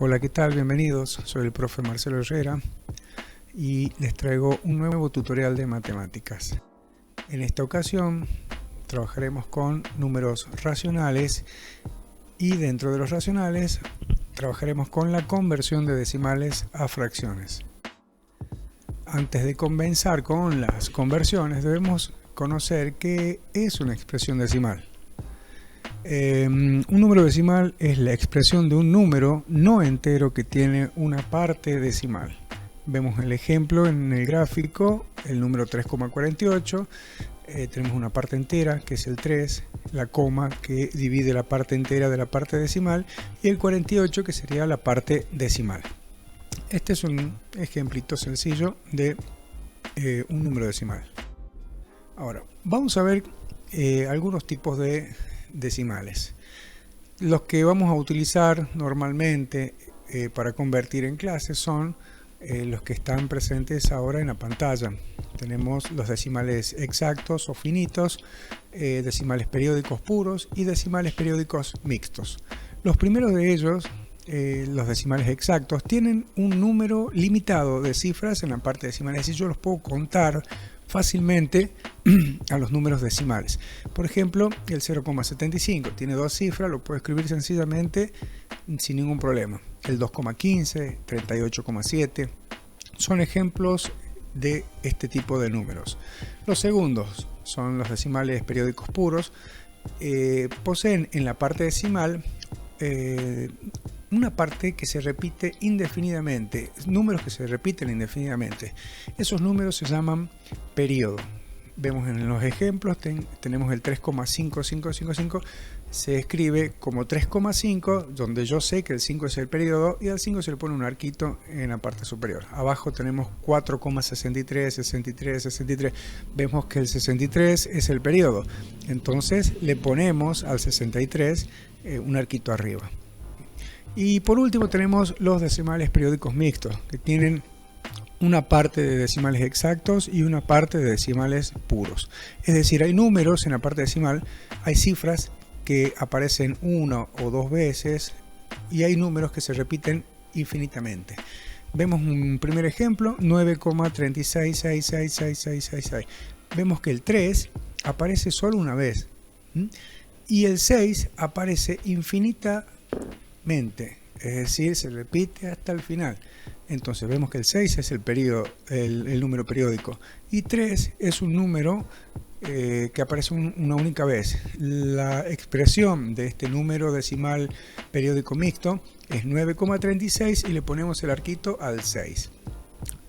Hola, ¿qué tal? Bienvenidos. Soy el profe Marcelo Herrera y les traigo un nuevo tutorial de matemáticas. En esta ocasión trabajaremos con números racionales y dentro de los racionales trabajaremos con la conversión de decimales a fracciones. Antes de comenzar con las conversiones debemos conocer qué es una expresión decimal. Un número decimal es la expresión de un número no entero que tiene una parte decimal. Vemos el ejemplo en el gráfico, el número 3,48, tenemos una parte entera que es el 3, la coma que divide la parte entera de la parte decimal y el 48 que sería la parte decimal. Este es un ejemplito sencillo de un número decimal. Ahora, vamos a ver algunos tipos de decimales. Los que vamos a utilizar normalmente para convertir en clase son los que están presentes ahora en la pantalla. Tenemos los decimales exactos o finitos, decimales periódicos puros y decimales periódicos mixtos. Los primeros de ellos, los decimales exactos, tienen un número limitado de cifras en la parte decimal, es decir, yo los puedo contar fácilmente a los números decimales. Por ejemplo, el 0,75 tiene dos cifras, lo puedo escribir sencillamente sin ningún problema. El 2,15, 38,7 son ejemplos de este tipo de números. Los segundos son los decimales periódicos puros. Poseen en la parte decimal una parte que se repite indefinidamente, números que se repiten indefinidamente. Esos números se llaman periodo. Vemos en los ejemplos, tenemos el 3,5555, se escribe como 3,5, donde yo sé que el 5 es el periodo y al 5 se le pone un arquito en la parte superior. Abajo tenemos 4,63, 63, 63. Vemos que el 63 es el periodo. Entonces le ponemos al 63 un arquito arriba. Y por último tenemos los decimales periódicos mixtos, que tienen una parte de decimales exactos y una parte de decimales puros. Es decir, hay números en la parte decimal, hay cifras que aparecen una o dos veces y hay números que se repiten infinitamente. Vemos un primer ejemplo, 9,36666666. Vemos que el 3 aparece solo una vez y el 6 aparece infinitamente. Es decir, se repite hasta el final. Entonces vemos que el 6 es el número periódico y 3 es un número que aparece una única vez. La expresión de este número decimal periódico mixto es 9,36 y le ponemos el arquito al 6.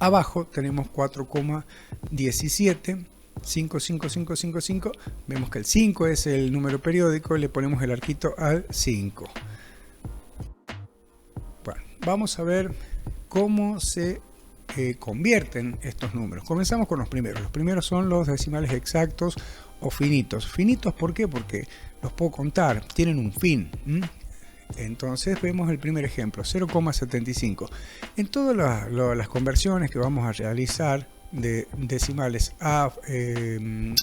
Abajo tenemos 4,17. 55555, vemos que el 5 es el número periódico y le ponemos el arquito al 5. Bueno, vamos a ver cómo se convierten estos números. Comenzamos con los primeros. Los primeros son los decimales exactos o finitos. Finitos, ¿por qué? Porque los puedo contar, tienen un fin. Entonces vemos el primer ejemplo, 0,75. En todas las conversiones que vamos a realizar de decimales a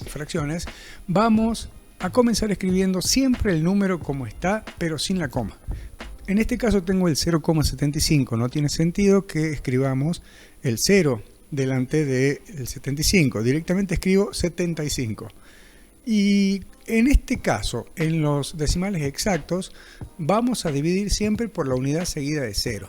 fracciones, vamos a comenzar escribiendo siempre el número como está, pero sin la coma. En este caso tengo el 0,75, no tiene sentido que escribamos el 0 delante del 75, directamente escribo 75. Y en este caso, en los decimales exactos, vamos a dividir siempre por la unidad seguida de 0.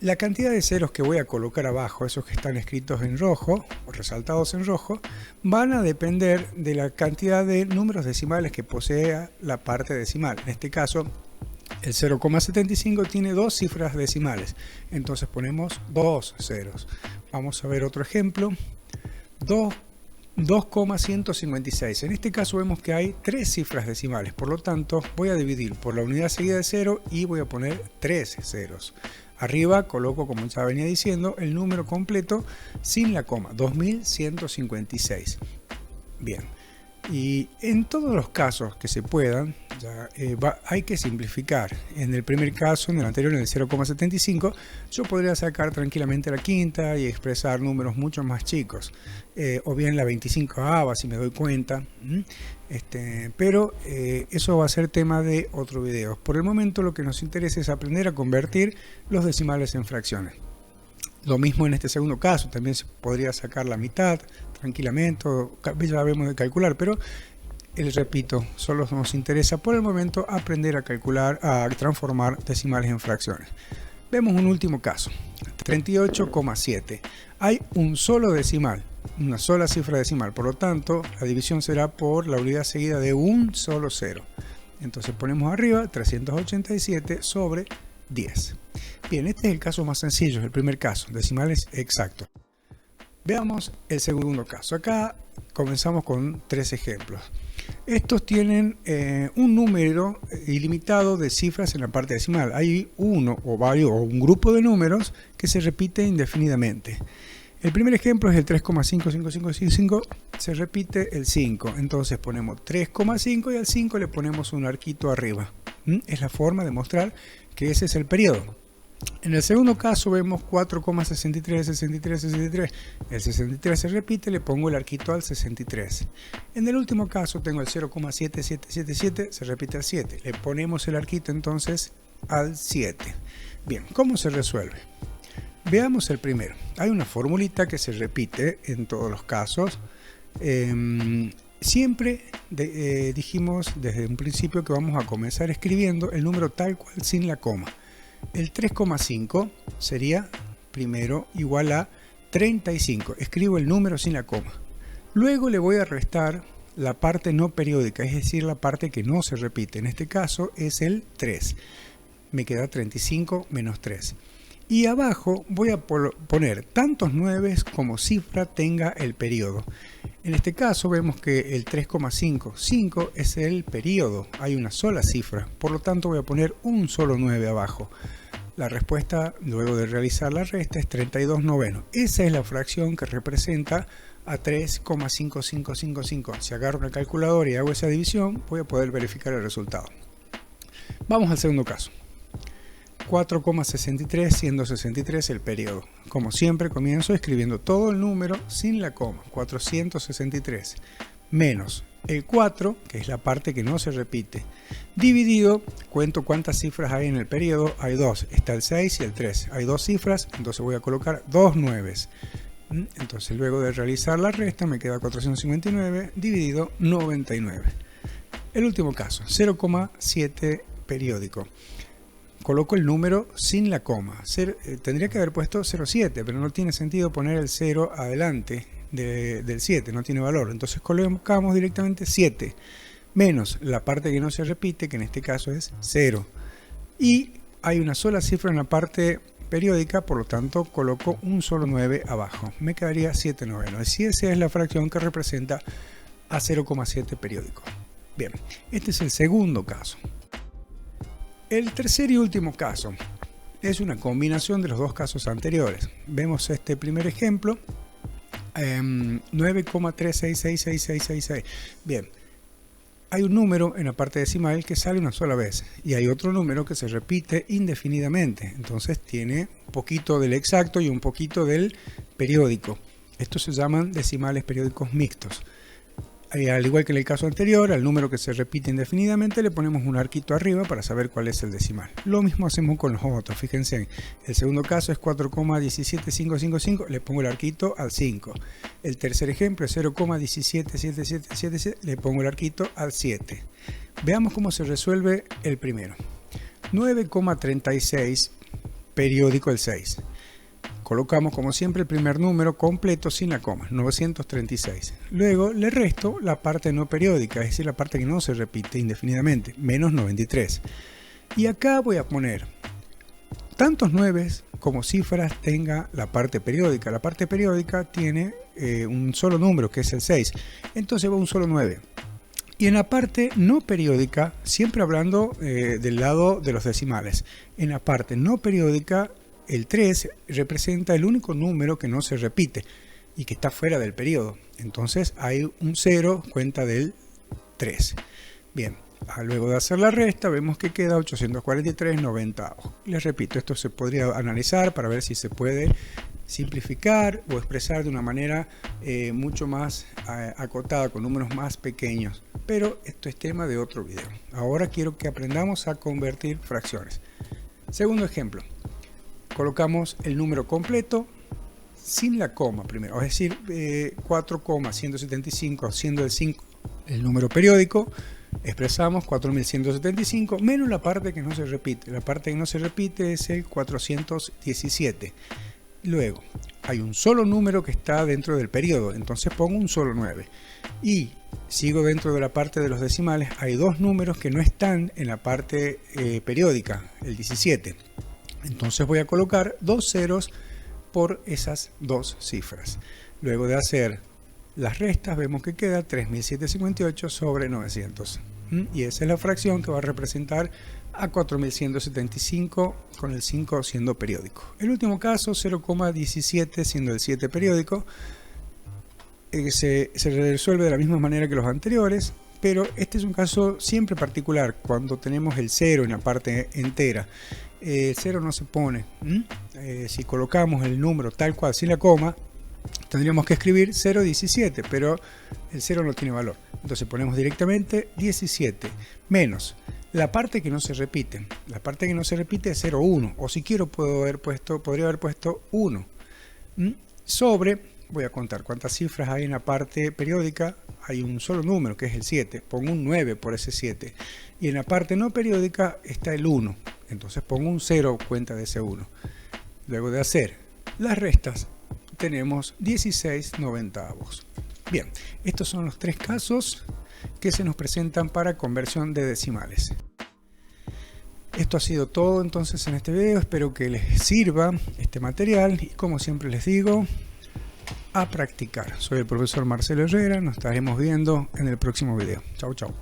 La cantidad de ceros que voy a colocar abajo, esos que están escritos en rojo o resaltados en rojo, van a depender de la cantidad de números decimales que posea la parte decimal. En este caso, el 0,75 tiene dos cifras decimales, entonces ponemos dos ceros. Vamos a ver otro ejemplo, 2,156. En este caso vemos que hay tres cifras decimales, por lo tanto voy a dividir por la unidad seguida de 0 y voy a poner 3 ceros. Arriba coloco, como ya venía diciendo, el número completo sin la coma, 2156. Bien, y en todos los casos que se puedan, hay que simplificar. En el primer caso, en el anterior, en el 0,75, yo podría sacar tranquilamente la quinta y expresar números mucho más chicos, o bien la 25ava si me doy cuenta, pero eso va a ser tema de otro video. Por el momento lo que nos interesa es aprender a convertir los decimales en fracciones. Lo mismo en este segundo caso, también se podría sacar la mitad tranquilamente, ya vemos de calcular, pero les repito, solo nos interesa por el momento aprender a calcular, a transformar decimales en fracciones. Vemos un último caso, 38,7. Hay un solo decimal, una sola cifra decimal, por lo tanto la división será por la unidad seguida de un solo cero. Entonces ponemos arriba 387 sobre 10. Bien, este es el caso más sencillo, el primer caso, decimales exactos. Veamos el segundo caso. Acá comenzamos con 3 ejemplos. Estos tienen un número ilimitado de cifras en la parte decimal. Hay uno o varios o un grupo de números que se repite indefinidamente. El primer ejemplo es el 3,55555, se repite el 5. Entonces ponemos 3,5 y al 5 le ponemos un arquito arriba. Es la forma de mostrar que ese es el periodo. En el segundo caso vemos 4,63, 63, 63. El 63 se repite, le pongo el arquito al 63. En el último caso tengo el 0,7777, se repite al 7. Le ponemos el arquito entonces al 7. Bien, ¿cómo se resuelve? Veamos el primero. Hay una formulita que se repite en todos los casos. Siempre dijimos desde un principio que vamos a comenzar escribiendo el número tal cual sin la coma. El 3,5 sería primero igual a 35. Escribo el número sin la coma. Luego le voy a restar la parte no periódica, es decir, la parte que no se repite. En este caso es el 3. Me queda 35 menos 3. Y abajo voy a poner tantos 9 como cifra tenga el periodo. En este caso vemos que el 3,55 es el periodo, hay una sola cifra, por lo tanto voy a poner un solo 9 abajo. La respuesta luego de realizar la resta es 32 novenos. Esa es la fracción que representa a 3,5555. Si agarro una calculadora y hago esa división, voy a poder verificar el resultado. Vamos al segundo caso. 4,63 siendo 63 el periodo. Como siempre comienzo escribiendo todo el número sin la coma, 463, menos el 4, que es la parte que no se repite, dividido, cuento cuántas cifras hay en el periodo, hay 2, está el 6 y el 3, hay 2 cifras, entonces voy a colocar 2 9. Entonces luego de realizar la resta me queda 459 dividido 99. El último caso, 0,7 periódico. Coloco el número sin la coma. Tendría que haber puesto 0,7, pero no tiene sentido poner el 0 adelante del 7, no tiene valor. Entonces colocamos directamente 7, menos la parte que no se repite, que en este caso es 0. Y hay una sola cifra en la parte periódica, por lo tanto coloco un solo 9 abajo. Me quedaría 7 novenos. Y esa es la fracción que representa a 0,7 periódico. Bien, este es el segundo caso. El tercer y último caso es una combinación de los dos casos anteriores. Vemos este primer ejemplo, 9,366666. Bien, hay un número en la parte decimal que sale una sola vez y hay otro número que se repite indefinidamente. Entonces tiene un poquito del exacto y un poquito del periódico. Estos se llaman decimales periódicos mixtos. Al igual que en el caso anterior, al número que se repite indefinidamente le ponemos un arquito arriba para saber cuál es el decimal. Lo mismo hacemos con los otros. Fíjense, el segundo caso es 4,17555, le pongo el arquito al 5. El tercer ejemplo es 0,17777, le pongo el arquito al 7. Veamos cómo se resuelve el primero. 9,36 periódico el 6. Colocamos como siempre el primer número completo sin la coma, 936. Luego le resto la parte no periódica, es decir, la parte que no se repite indefinidamente, menos 93. Y acá voy a poner tantos 9 como cifras tenga la parte periódica. La parte periódica tiene un solo número, que es el 6. Entonces va un solo 9. Y en la parte no periódica, siempre hablando del lado de los decimales, en la parte no periódica, el 3 representa el único número que no se repite y que está fuera del periodo. Entonces hay un 0, cuenta del 3. Bien, Luego de hacer la resta, vemos que queda 843/90. Les repito, esto se podría analizar para ver si se puede simplificar o expresar de una manera mucho más acotada, con números más pequeños. Pero esto es tema de otro video. Ahora quiero que aprendamos a convertir fracciones. Segundo ejemplo. Colocamos el número completo sin la coma primero, es decir, 4,175, siendo el 5 el número periódico. Expresamos 4175 menos la parte que no se repite. La parte que no se repite es el 417. Luego, hay un solo número que está dentro del periodo, entonces pongo un solo 9. Y sigo dentro de la parte de los decimales. Hay dos números que no están en la parte periódica, el 17. Entonces voy a colocar dos ceros por esas dos cifras. Luego de hacer las restas, vemos que queda 3758 sobre 900. Y esa es la fracción que va a representar a 4175 con el 5 siendo periódico. El último caso, 0,17 siendo el 7 periódico, se resuelve de la misma manera que los anteriores, pero este es un caso siempre particular cuando tenemos el 0 en la parte entera. El 0 no se pone. Si colocamos el número tal cual sin la coma, tendríamos que escribir 0,17, pero el 0 no tiene valor. Entonces ponemos directamente 17 menos la parte que no se repite. La parte que no se repite es 0,1, o si quiero podría haber puesto 1 sobre, voy a contar cuántas cifras hay en la parte periódica. Hay un solo número que es el 7, pongo un 9 por ese 7, y en la parte no periódica está el 1, entonces pongo un 0 cuenta de ese 1. Luego de hacer las restas, tenemos 16/90. Bien, estos son los tres casos que se nos presentan para conversión de decimales. Esto ha sido todo entonces en este video. Espero que les sirva este material y, como siempre les digo, a practicar. Soy el profesor Marcelo Herrera. Nos estaremos viendo en el próximo video. Chau, chau.